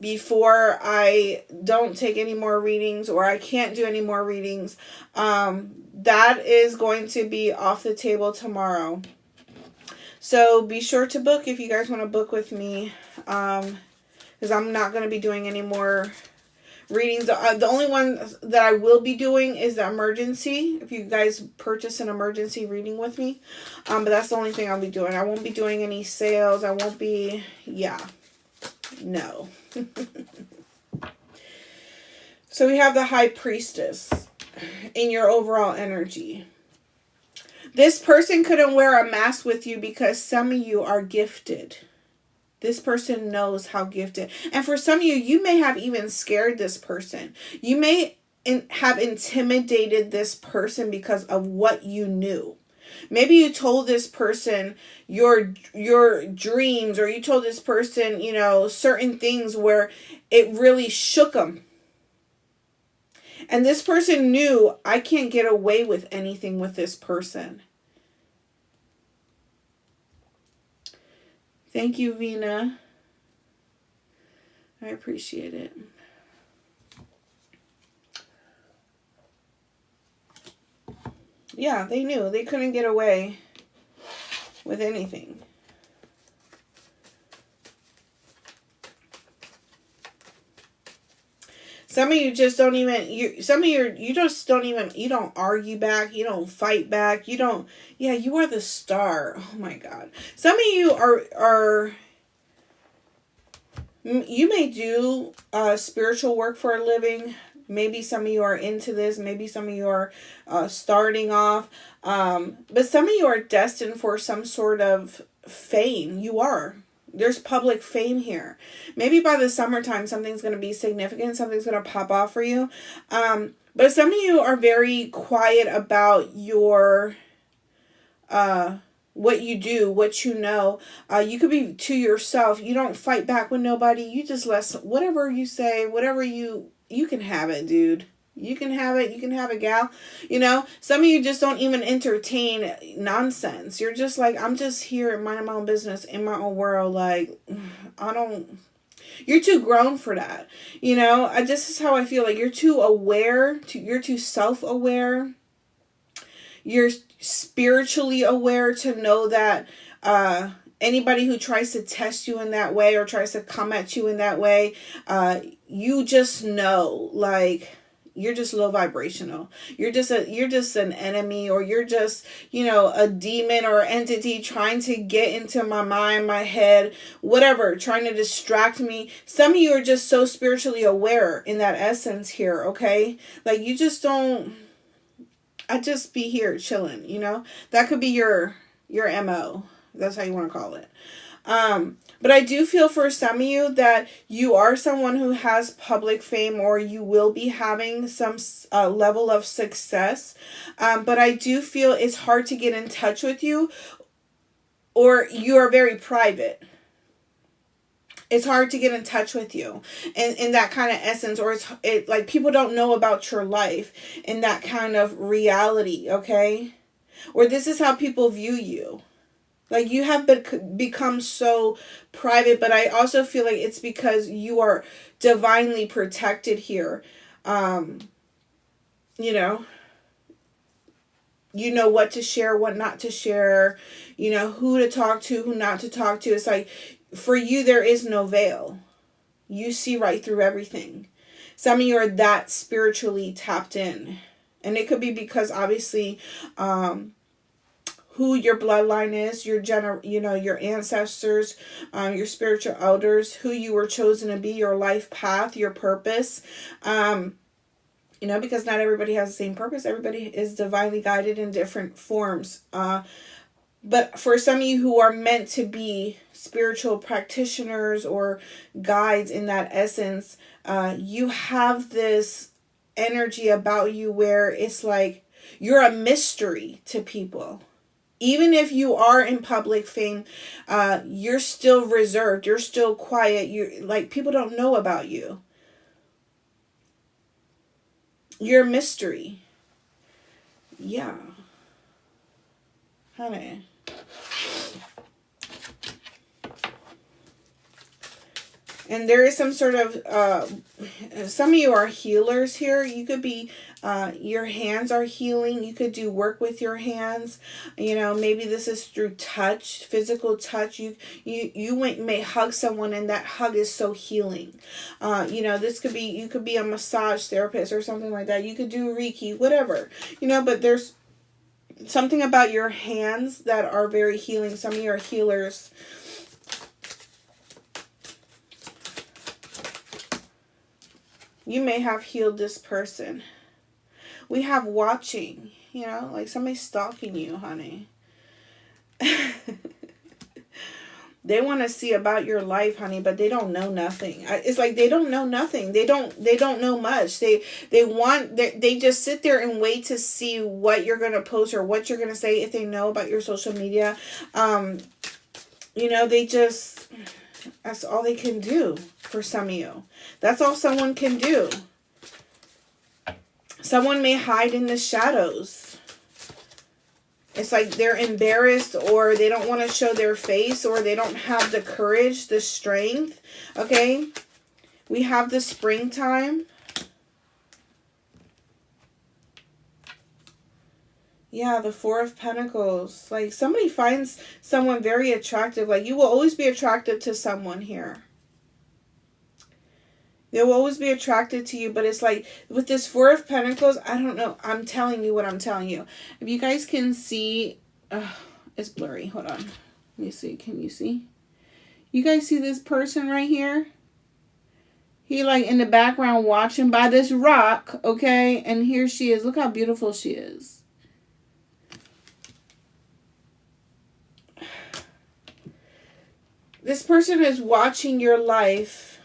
Before I don't take any more readings, or I can't do any more readings. That is going to be off the table tomorrow. So be sure to book if you guys want to book with me. Because I'm not going to be doing any more readings. The only one that I will be doing is the emergency. If you guys purchase an emergency reading with me. But that's the only thing I'll be doing. I won't be doing any sales. I won't be... Yeah. No. So we have the High Priestess in your overall energy. This person couldn't wear a mask with you because some of you are gifted. This person knows how gifted. And for some of you, you may have even scared this person. You may have intimidated this person because of what you knew. Maybe you told this person your dreams, or you told this person, you know, certain things where it really shook them. And this person knew, I can't get away with anything with this person. Thank you, Vina. I appreciate it. Yeah, they knew they couldn't get away with anything. Some of you just don't even, you just don't even, you don't argue back, you don't fight back, you don't, yeah, you are the star. Oh my God. Some of you are you may do spiritual work for a living. Maybe some of you are into this. Maybe some of you are starting off. But some of you are destined for some sort of fame. You are. There's public fame here. Maybe by the summertime, something's going to be significant. Something's going to pop off for you. But some of you are very quiet about your... what you do, what you know. You could be to yourself. You don't fight back with nobody. You just let whatever you say, whatever you can have it, dude. You can have it. You can have it, gal. You know, some of you just don't even entertain nonsense. You're just like, I'm just here minding my own business in my own world. Like, I don't... You're too grown for that. You know, this is how I feel. Like, you're too aware. You're too self-aware. You're spiritually aware to know that anybody who tries to test you in that way or tries to come at you in that way, you just know, like, you're just low vibrational. You're just an enemy, or you're just, you know, a demon or entity trying to get into my mind, my head, whatever, trying to distract me. Some of you are just so spiritually aware in that essence here, okay? Like, you just don't... I just be here chilling, you know. That could be your MO. That's how you want to call it. But I do feel for some of you that you are someone who has public fame, or you will be having some level of success. But I do feel it's hard to get in touch with you, or you are very private. It's hard to get in touch with you in that kind of essence, or it's like people don't know about your life in that kind of reality, okay? Or this is how people view you. Like, you have become so private, but I also feel like it's because you are divinely protected here. You know what to share, what not to share, you know, who to talk to, who not to talk to. It's like, for you, there is no veil. You see right through everything. Some of you are that spiritually tapped in. And it could be because, obviously, who your bloodline is, your ancestors, your spiritual elders, who you were chosen to be, your life path, your purpose. You know, because not everybody has the same purpose. Everybody is divinely guided in different forms. But for some of you who are meant to be spiritual practitioners or guides in that essence, you have this energy about you where it's like you're a mystery to people. Even if you are in public fame, you're still reserved. You're still quiet. You like, people don't know about you. You're a mystery. Yeah. Honey. And there is some sort of, some of you are healers here. You could be, your hands are healing. You could do work with your hands. You know, maybe this is through touch, physical touch. You may hug someone, and that hug is so healing. You know, this could be, you could be a massage therapist or something like that. You could do Reiki, whatever. You know, but there's something about your hands that are very healing. Some of you are healers. You may have healed this person. We have watching, you know, like somebody stalking you, honey. They want to see about your life, honey, but they don't know nothing. It's like they don't know nothing. They don't know much. They just sit there and wait to see what you're going to post or what you're going to say if they know about your social media. You know, that's all they can do for some of you. That's all someone can do. Someone may hide in the shadows. It's like they're embarrassed, or they don't want to show their face, or they don't have the courage, the strength. Okay? We have the springtime. Yeah, the Four of Pentacles. Like, somebody finds someone very attractive. Like, you will always be attracted to someone here. They will always be attracted to you, but it's like, with this Four of Pentacles, I don't know. I'm telling you what I'm telling you. If you guys can see, it's blurry. Hold on. Let me see. Can you see? You guys see this person right here? He like in the background watching by this rock, okay? And here she is. Look how beautiful she is. This person is watching your life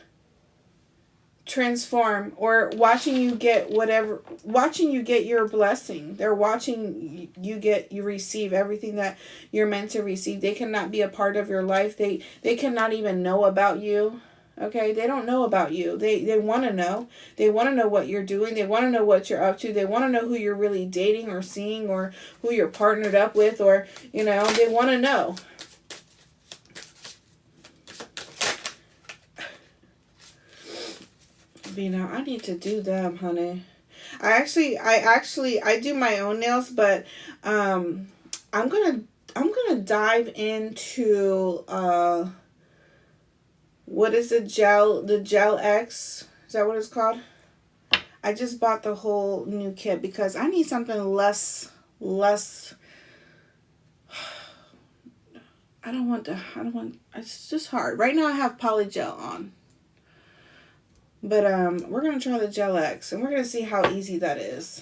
transform, or watching you get your blessing. They're watching you receive everything that you're meant to receive. They cannot be a part of your life. They cannot even know about you. Okay, they don't know about you. They want to know. They want to know what you're doing. They want to know what you're up to. They want to know who you're really dating or seeing, or who you're partnered up with, or, you know, they want to know. You know, I need to do them, honey. I do my own nails, but I'm gonna dive into what is the Gel X? Is that what it's called? I just bought the whole new kit because I need something less. I don't want. It's just hard right now. I have Polygel on. But we're going to try the Gel X, and we're going to see how easy that is.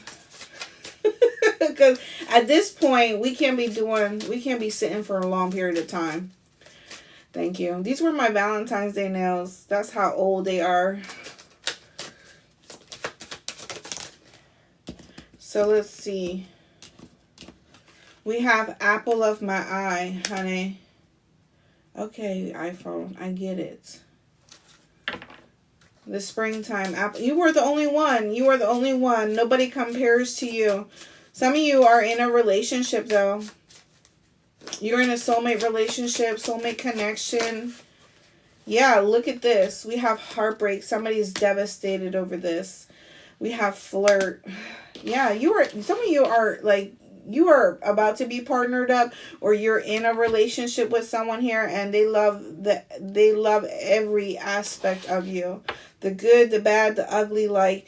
Because at this point, we can't be sitting for a long period of time. Thank you. These were my Valentine's Day nails. That's how old they are. So let's see. We have Apple of My Eye, honey. Okay, iPhone, I get it. The springtime apple. You were the only one. You are the only one. Nobody compares to you. Some of you are in a relationship, though. You're in a soulmate relationship, soulmate connection. Yeah, look at this. We have heartbreak. Somebody's devastated over this. We have flirt. Yeah, some of you are like, you are about to be partnered up, or you're in a relationship with someone here, and they love every aspect of you. The good, the bad, the ugly. Like,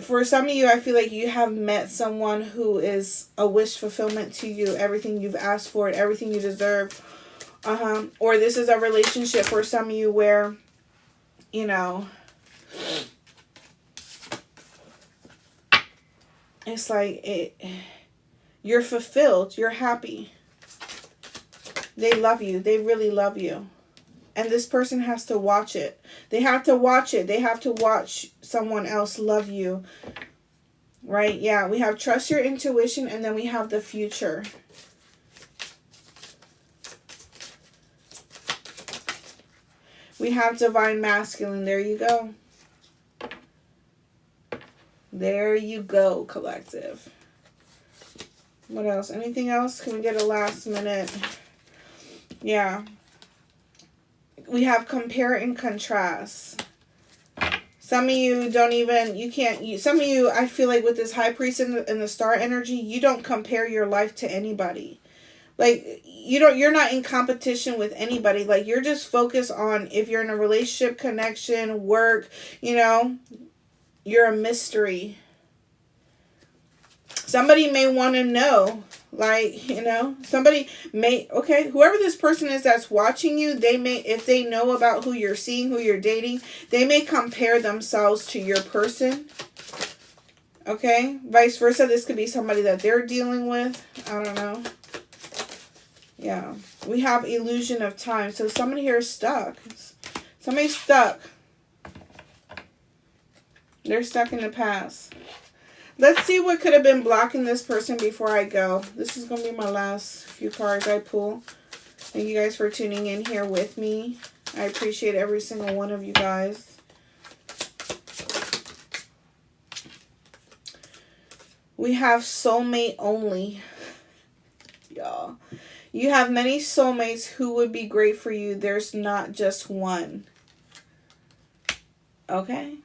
for some of you, I feel like you have met someone who is a wish fulfillment to you. Everything you've asked for, everything you deserve. Or this is a relationship for some of you where, you know, it's like you're fulfilled. You're happy. They love you. They really love you. And this person has to watch it. They have to watch it. They have to watch someone else love you. Right? Yeah, we have trust your intuition, and then we have the future. We have divine masculine. There you go. There you go, collective. What else? Anything else? Can we get a last minute? Yeah. We have compare and contrast. Some of you don't even, some of you, I feel like with this high priest and the star energy, you don't compare your life to anybody. Like, you're not in competition with anybody. Like, you're just focused on, if you're in a relationship, connection, work, you know, you're a mystery. Somebody may want to know, like, you know, somebody may, okay, whoever this person is that's watching you, they may, if they know about who you're seeing, who you're dating, they may compare themselves to your person. Okay, vice versa. This could be somebody that they're dealing with. I don't know. Yeah. We have illusion of time. So somebody here is stuck. Somebody's stuck. They're stuck in the past. Let's see what could have been blocking this person before I go. This is going to be my last few cards I pull. Thank you guys for tuning in here with me. I appreciate every single one of you guys. We have soulmate only. Y'all. You have many soulmates who would be great for you. There's not just one. Okay?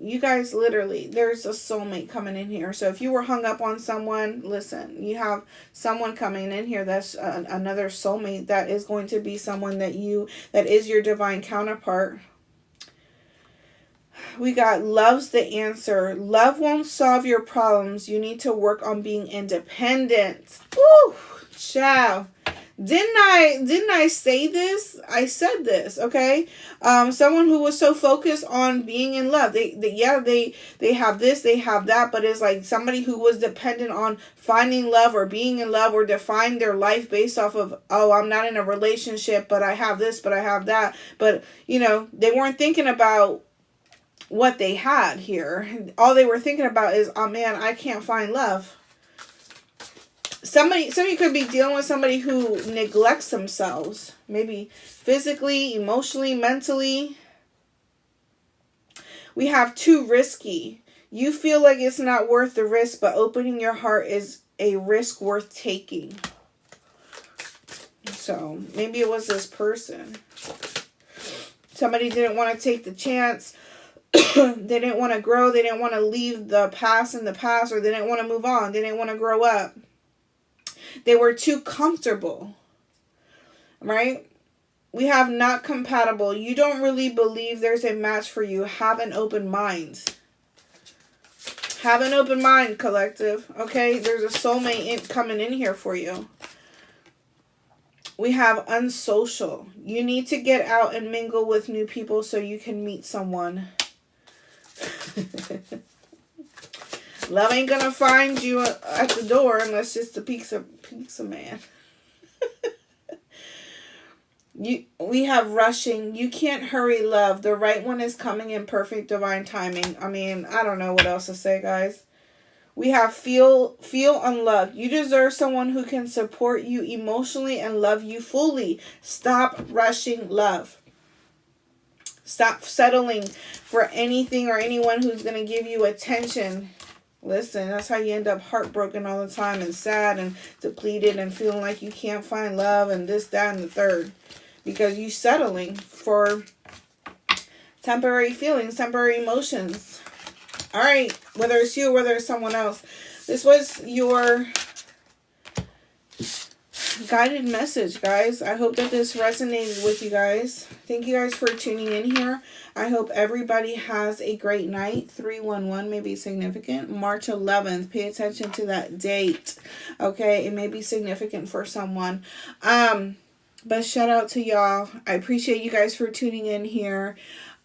You guys, literally, there's a soulmate coming in here. So if you were hung up on someone, listen, you have someone coming in here that's another soulmate that is going to be someone that is your divine counterpart. We got love's the answer. Love won't solve your problems. You need to work on being independent. Woo! Ciao. Didn't I say this? I said this, okay? Someone who was so focused on being in love. They have this, they have that, but it's like somebody who was dependent on finding love or being in love or defining their life based off of, oh, I'm not in a relationship, but I have this, but I have that. But, you know, they weren't thinking about what they had here. All they were thinking about is, oh man, I can't find love. Somebody could be dealing with somebody who neglects themselves. Maybe physically, emotionally, mentally. We have too risky. You feel like it's not worth the risk, but opening your heart is a risk worth taking. So maybe it was this person. Somebody didn't want to take the chance. They didn't want to grow. They didn't want to leave the past in the past, or they didn't want to move on. They didn't want to grow up. They were too comfortable, right? We have not compatible. You don't really believe there's a match for you. Have an open mind. Have an open mind, collective. Okay, there's a soulmate coming in here for you. We have unsocial. You need to get out and mingle with new people so you can meet someone. Love ain't gonna find you at the door unless it's the pizza man. We have rushing. You can't hurry love. The right one is coming in perfect divine timing. I mean, I don't know what else to say, guys. We have feel unloved. You deserve someone who can support you emotionally and love you fully. Stop rushing love. Stop settling for anything or anyone who's going to give you attention. Listen, that's how you end up heartbroken all the time and sad and depleted and feeling like you can't find love and this, that, and the third. Because you're settling for temporary feelings, temporary emotions. All right, whether it's you or whether it's someone else. This was your guided message, guys. I hope that this resonated with you guys. Thank you guys for tuning in here. I hope everybody has a great night. 311 may be significant. March 11th. Pay attention to that date. Okay, it may be significant for someone. But shout out to y'all. I appreciate you guys for tuning in here.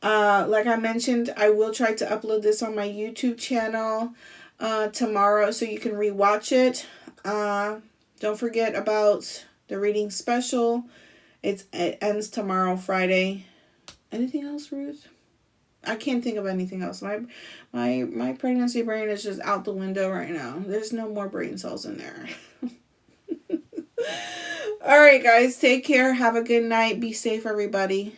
Like I mentioned, I will try to upload this on my YouTube channel tomorrow so you can rewatch it. Don't forget about the reading special. It ends tomorrow, Friday. Anything else, Ruth? I can't think of anything else. My pregnancy brain is just out the window right now. There's no more brain cells in there. All right, guys. Take care. Have a good night. Be safe, everybody.